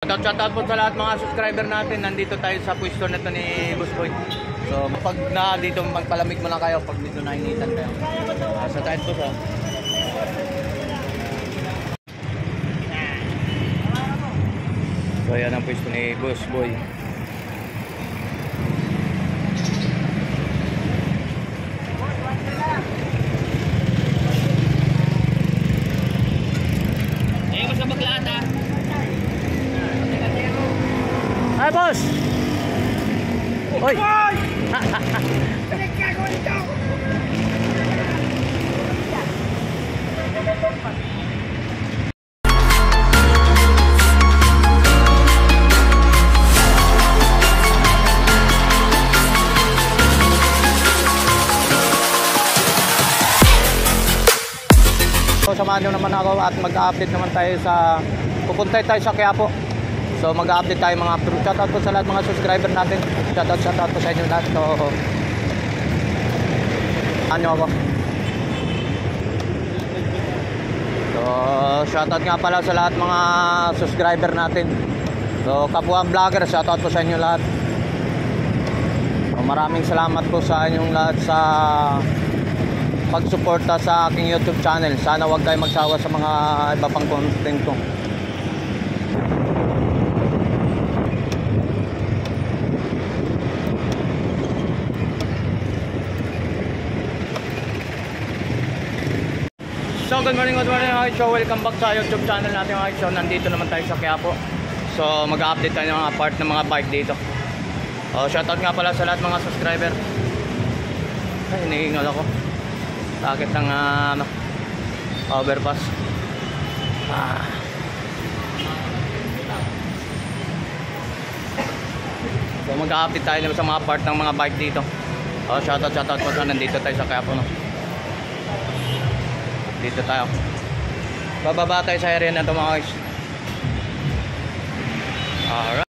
Shoutout po sa lahat mga subscriber natin. Nandito tayo sa pwesto na ito ni Boss Boy. So pag na dito magpalamig mo lang kayo pag dito nainitan kayo. Sa tayo po sa. So yan ang pwesto ni Boss Boy. Hi, boss! Oy! So, samahan nyo naman ako at mag-update naman tayo sa pupunta tayo sa Quiapo. So mag-update tayo mga shoutout po sa lahat mga subscriber natin. Shoutout po sa inyo lahat. So ano ako? So shoutout nga pala sa lahat mga subscriber natin. So kapwa vlogger, shoutout po sa inyo lahat. So, maraming salamat po sa inyong lahat sa pagsuporta sa aking YouTube channel. Sana wag kayo magsawa sa mga iba pang content ko. So good morning mga show, welcome back sa YouTube channel natin mga show. Nandito naman tayo sa Quiapo. So mag-update tayo ng mga part ng mga bike dito. Shoutout nga pala sa lahat mga subscriber. Ay, hinihingal ako. Sakit ng overpass. So mag-update tayo sa mga part ng mga bike dito. Shoutout po sa nandito tayo sa Quiapo, no? Dito tayo. Bababa tayo sa area na ito mga guys. Alright.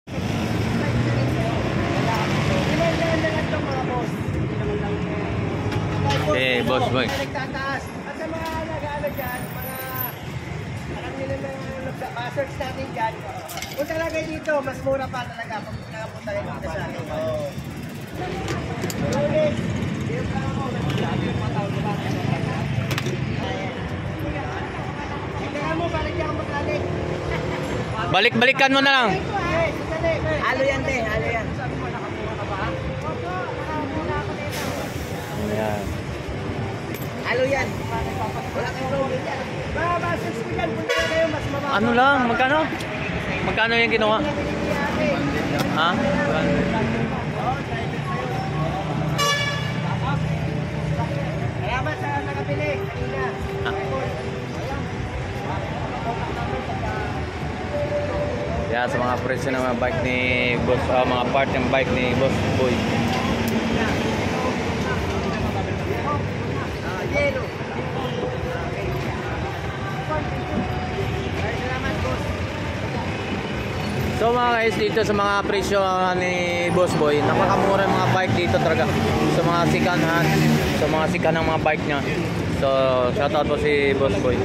Okay, Boss Boy. Nagtataas. At sa mga nag-ano dyan, mga alam nila na nag-search natin dyan. Kung talaga dito, mas mura pa talaga pag nakapunta rin dito sa akin. Ulit. Dito pa ako. Nagsabi yung mga tao diba? Balik-balikan mo na lang. Halo yan din, halo yan. Ayan. Halo yan. Wala kang problem yan. Babasas ko yan. Punta na kayo, mas mababa. Ano lang, magkano? Magkano yung ginawa? Ha? Salamat sa nakabili. Kanina. Yeah, sa mga presyo ng mga bike ni Boss, mga part ng bike ni Boss Boy. Yellow. So mga guys, dito sa mga presyo ni Boss Boy, napakamura yung mga bike dito talaga. Sa mga second hand, sa mga second ng mga bike niya. So shoutout po si Boss Boy.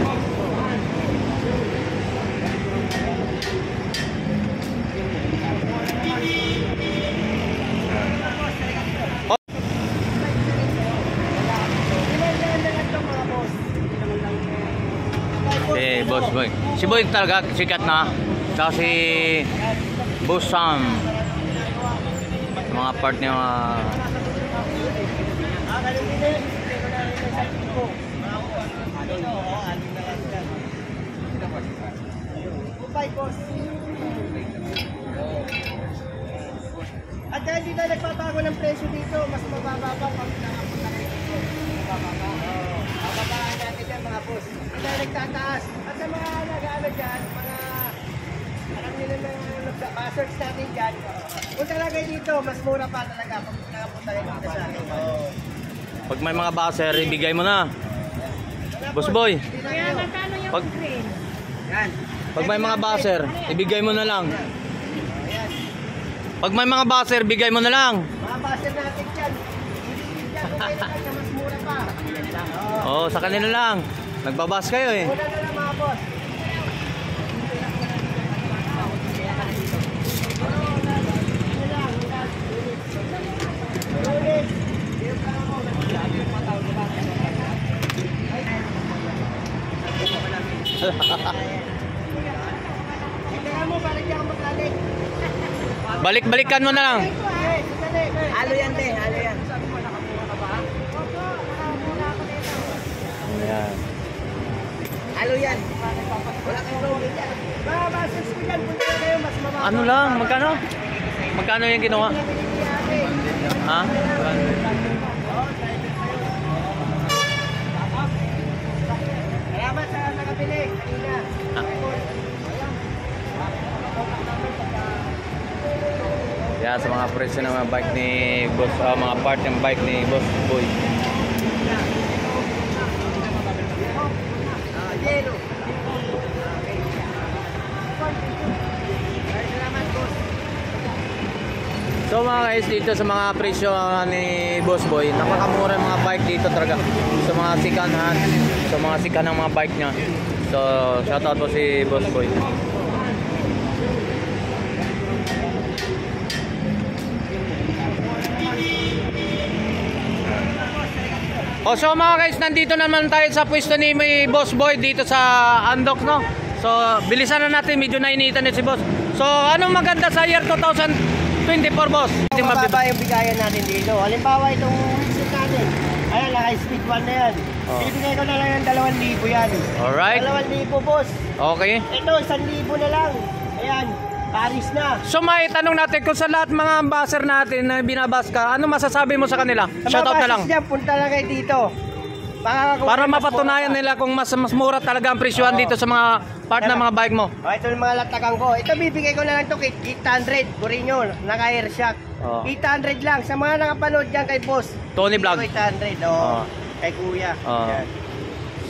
Boss Boy. Si Boy talaga sikat na. Saka si Boss Sam. Mga part niya At dahil dito nagpapago ng presyo dito, mas mababa pa pag nakapunta kayo dito. Mababa. Mababaan natin yan mga boss. Dito nagtataas. At sa mga nag-ano dyan, mga alam nila na nag-search natin dyan. Kung talaga dito, mas mura pa talaga pag nakapunta kayo dito sa akin. pag may mga baser, ibigay mo na. Boss Boy. Kaya magkano yung green? Yan. Pag may mga baser, ibigay mo na lang. Pag may mga baser, bigay mo na lang. Mga baser natin dyan. Dyan, okay na kayo, mas mura pa. Oo, sa kanila lang. Nagbabas kayo eh. Mura na lang mga boss. Balik-balikan mo na lang. Halo yan, te. Halo yan. Ayan. Halo yan. Wala kang roaming yan. Masus ko yan. Punta na kayo. Mas mababa. Ano lang, magkano? Magkano yung ginawa? Ha? Salamat sa nakabili. Kanina. Yan, sa mga presyo ng mga bike ni Boss, mga part ng bike ni Boss Boy. Yelo. Salamat, boss. So mga guys, dito sa mga presyo ni Boss Boy, napakamura yung mga bike dito talaga. Sa mga second hand, sa mga second ng mga bike niya. So, shoutout po si Boss Boy. O so mga guys, nandito naman tayo sa pwesto ni may Boss Boy dito sa Andox, no? So, bilisan na natin, medyo nainitan na si Boss. So, anong maganda sa year 2024, Boss? Mababa yung bigayan natin dito. Halimbawa itong wheelset natin. Ayan, naka-speed 1 na yan. Bibigay ko na lang yung 2,000 yan. Alright. 2,000, boss. Okay. Ito, 1,000 na lang. Ayan, Paris na. So may tanong natin kung sa lahat mga ambassador natin na binabas ka, ano masasabi mo sa kanila? Shoutout na lang. Dyan, punta lang kayo dito. Para mapatunayan nila kung mas mura talaga ang presyohan dito sa mga part ng mga bike mo. Oh, ito yung mga latagang ko. Ito bibigay ko na lang ito kay 800. Burinyo, naka-air shock. 800 lang. Sa mga nakapanood dyan kay boss. Tony Vlog. 800, kay kuya. Yan.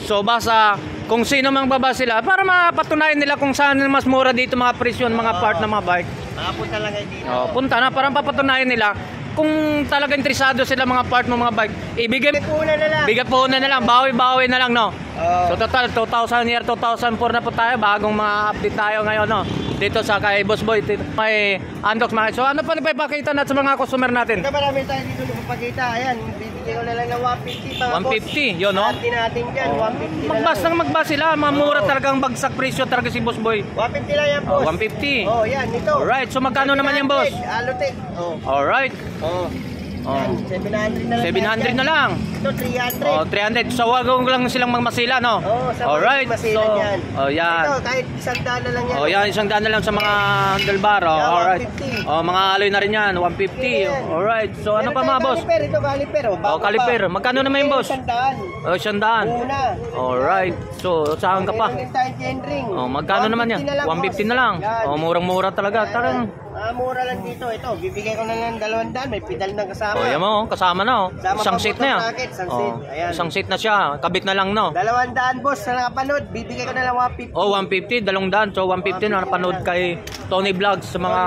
So basta kung sino mang baba sila para mapatunayan nila kung saan mas mura dito mga presyon, mga part ng mga bike. Makapunta lang kayo dito. Punta na para papatunayan nila kung talaga interesado sila mga part ng mga bike. Ibigay bigay po na lang, bawi-bawi na lang, no. So total 2000 year 2004 na po tayo, bagong mga update tayo ngayon, no. Dito sa kay Boss Boy, dito may Andox mga. So ano pa nagpapakita natin sa mga customer natin? Ito marami tayo dito nagpapakita. Ayan, bibigyan ko na lang ng 150 mga 150, yun, no? natin dyan, 150 Magbas lang magbas sila, mamura talagang bagsak presyo talaga si Boss Boy. 150 lang yan, boss. 150. Yan, ito. Alright, so magkano naman yan, boss? Alotech. Alright. Yan, 700 na lang. 700 na lang. Ito, 300. 300. So wag lang silang magmasila, no? Alright. Masila yan. Yan. Ito, kahit 100 na lang yan. Yan, 100 na lang sa mga handlebar. Alright. 150. Mga alloy na rin yan, 150. Alright. So ano pa mga boss? Caliper, ito caliper. Caliper. Magkano naman yung boss? 100. 100. Una. Alright. So saan ka pa? Chainring. Magkano naman yan? 150 na lang. Murang-mura talaga. Tarang. Mura lang dito. Ito, bibigay ko na lang 200. May pedal na kasama. Yan mo, kasama na. Isang seat na yan. Isang seat na siya. Kabit na lang, no? 200, boss. Sa nakapanood, bibigay ko na lang 150. 150, 200. So 150 na napanood kay Tony Vlogs sa mga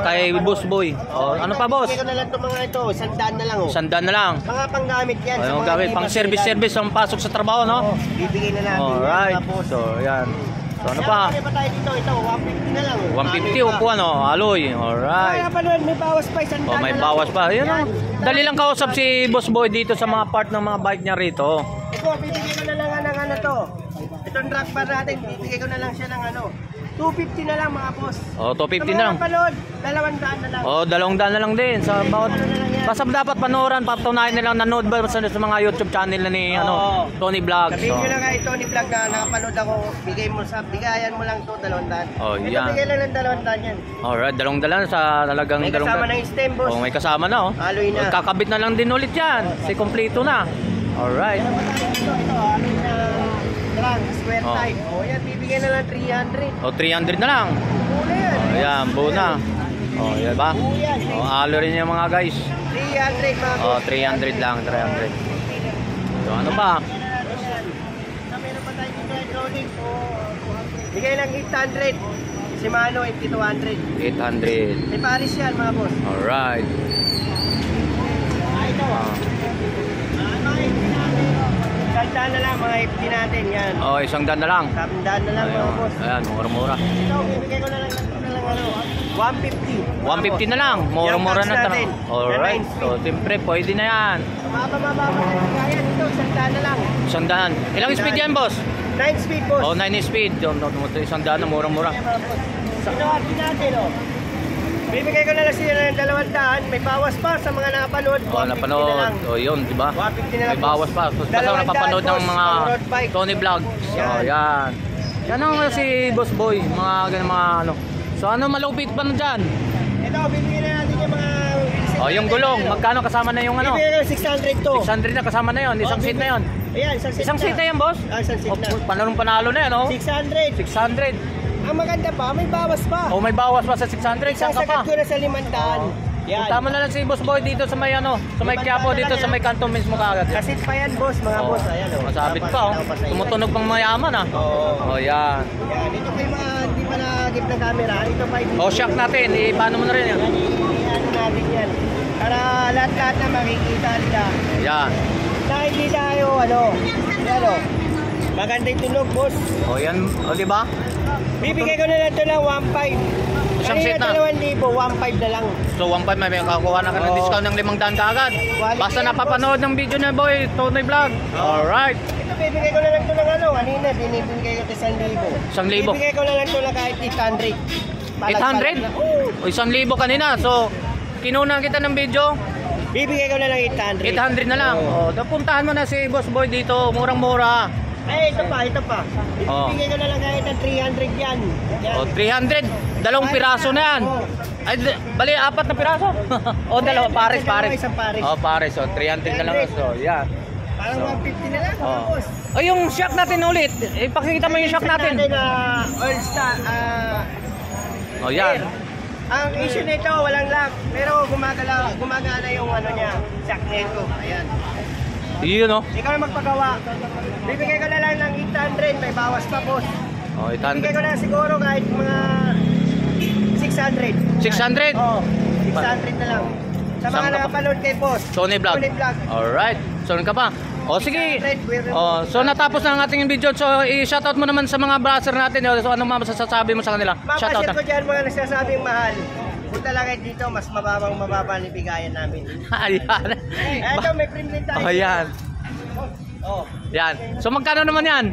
kay Boss Boy. Ano pa, boss? Bibigay ko na lang itong mga ito. 100 na lang. 100 na lang. Mga panggamit yan. Yung gamit, pang service ang pasok sa trabaho, no? Bibigay na natin. Alright. So, yan. So, ano pa? Ano pa tayo dito? Ito, 150 na lang. 150 upuan, no? Alloy. Alright. Napanood, may bawas pa. 100 May bawas pa. Yan, no? Dali lang kausap si Boss Boy dito sa mga part ng mga bike niya rito. Ito, bibigay ko na lang ng ano to. Itong drag bar natin, bibigay ko na lang siya ng ano. 250 na lang mga boss. 250 na lang. Sa mga napanood, 200 na lang. 200 na lang din sa bawat. Basta dapat panooran, patunayan nilang nanood ba sa mga YouTube channel na ni Tony Vlogs. Sabihin nyo lang kay Tony Vlog na nakapanood ako, bigayan mo lang to 200. Ito, yan. bigay lang ng 200 yan. Alright, dalawang sa talagang May kasama ng stem, boss. May kasama na, Alloy na. Kakabit na lang din ulit yan. Si kompleto na. Alright. Ito, alloy na lang, square type. Yan, bibigyan na lang 300. 300 na lang. Muna yan. Ayan, buo na. Yan ba? Yan. Alo rin yung mga guys. 300 mga boss. 300 lang, 300. So ano pa? Meron pa tayo dito hydraulic. Bigay lang 800. Si Mano, 200. 800. May Paris yan mga boss. Alright. Ito. Sandaan na lang mga FD natin yan. 100 na lang. Sandaan na lang mga boss. Ayan, mura-mura. Ito, bibigay ko na lang ano, 150. 150 na lang. Mura-mura na natin. Alright. So, siyempre, pwede na yan. Mababa na yan. Ito, sandaan na lang. 100. Ilang speed yan, boss? 9 speed, boss. 9 speed. 100 na, mura-mura. Ito, FD natin, Bibigay ko na lang sila ng 200. May bawas pa sa mga nakapanood. Oh, 150 na napanood. lang. O yun, di ba? 150 na lang. May bawas pa. Basta sa 200 napapanood ng boss, mga pang road bike. Tony Vlogs. So, Yan. yan. Yan ang si Boss Boy. Mga ganun mga ano. So, ano malupit pa na dyan? Ito, bibigyan na natin yung mga... O, yung gulong. Magkano kasama na yung ano? Bibigyan ko 600 to. 600 na kasama na yun. Isang seat na yun. Ayan, isang seat Isang seat na yan, boss? Isang seat na. Panalo na yan, oh. 600. 600. Ang maganda pa, may bawas pa. O, may bawas pa sa 600. Saan ka pa? Sasagad ko na sa 500. Yan. Punta mo na lang si Boss Boy dito sa may ano, sa may Quiapo dito sa may kanto mismo kaagad. Kasit pa yan, boss, mga boss. Ayan, oh. Masabit pa, oh. Tumutunog pang mayaman, ah. Oo. O, yan. Yan, dito pa yung mga hindi pa nagip ng camera. Ito pa yung... O, shock natin. Paano mo na rin yan? Yan, ano natin yan. Para lahat-lahat na makikita nila. Yan. Na hindi tayo, ano, yan, oh. Maganda yung tunog, boss. O, yan. O, di ba? Bibigay ko na lang ito ng 1.5. Isang seat na. 2,000, 1.5 na lang. So, 1.5 may kakuha na ka ng Oo. discount ng 500 kaagad. Quality Basta yan, napapanood ng video na boy, Tony Vlog. Alright. Ito, bibigay ko na lang ito ng ano, kanina, binibigay ko ito 1,000. 1,000. Bibigay ko na lang ito ng kahit 800. 800? O, 1,000 kanina. So, kinunan kita ng video, Bibigay ko na lang 800. 800 na lang. O, puntahan mo na si Boss Boy dito, murang-mura. Ay, ito pa. Oh. Bibigay ko na lang kahit ng 300 yan. Yan. O, 300. Dalawang piraso na yan. Ay, bali, 4 na piraso. O, dalawa, pares. Isang pares. O, pares. O, 300 na lang. So, yan. Parang 150 na lang, Oh. boss. O, yung shock natin ulit. Ipakikita mo yung shock natin. All Star, O, yan. ang issue nito, walang lock. Pero gumagana yung ano niya, shock nito. Ayan. Yun, o. Ikaw na magpagawa. Bibigay ko na lang ng 800, may bawas pa, boss. O, Bibigay ko 800. na siguro kahit mga 600. 600? Oo, 600 na lang. Sa Saan mga ka pa? nakapanood kay boss. Tony Vlog. Tony Vlog. Alright. So, ka pa? O, sige. 600, O, so, natapos na ang ating video. So, i-shoutout mo naman sa mga browser natin. So, anong masasabi mo sa kanila? Shoutout Mapasil ko dyan mga nagsasabing mahal. Punta lang kayo dito, mas mababa ni bigayan namin. Ayan. Ito, may print tayo. O, yan. Oh. Yan. So, magkano naman yan?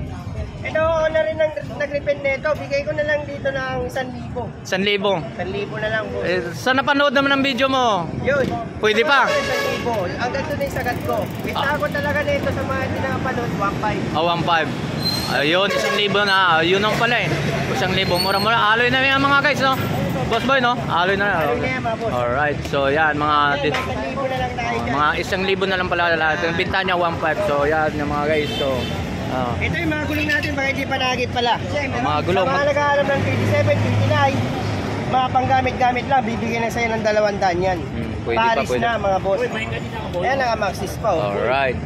Ito, ako na rin nag-repent nito. Bigay ko na lang dito ng 1,000. 1,000. 1,000 na lang, boss. Sa napanood naman ng video mo, Yun. Pwede pa? 1,000. Ang ganito na yung sagat ko. Bista ko talaga nito sa mga hindi nakapanood, 1,500. 1,500. Ayun, 1,000 na. Yun ang pala eh. 1,000. Mura-mura. Aloy na yan mga guys, no? Boss Boy, no? Aloy na. Ano na yan, mga boss? Alright. So, yan. Mga... Ayan, 1,000 na lang tayo dyan. Mga 1,000 na lang pala lahat. Yung binta niya 1,500. So yan yung mga guys. So Ito yung mga gulong natin, baka hindi pa nagit pala. Mga gulong. Sa mga nag-aalam ng 27, 29, mga panggamit-gamit lang, bibigyan na sa'yo ng 200 yan. pwede pa, Paris pwede. na mga boss. Ayan ang Maxis pa. Oh. alright.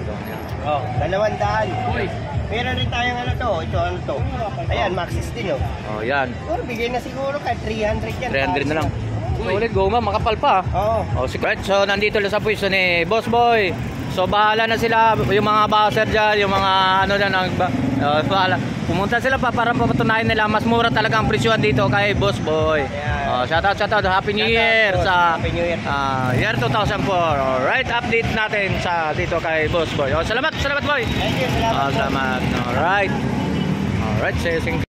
Oh, 200. Meron rin tayong ano to, ito ano to. Ayan, Maxis din oh. Oh yan. Siguro bigay na siguro kahit 300 yan. 300 na lang. Ulit goma, makapal pa. Oo. Oh, right. So nandito lang sa pwesto ni Boss Boy. So bahala na sila yung mga buzzer dyan, yung mga ano dyan, bahala. Pumunta sila pa para papatunayan nila mas mura talaga ang presyohan dito kay Boss Boy. Yeah. Shoutout, Happy New Year Boss. sa Happy New Year. year 2004. Alright, update natin sa dito kay Boss Boy. Salamat boy. Thank you, salamat. Salamat. Alright. Alright, sing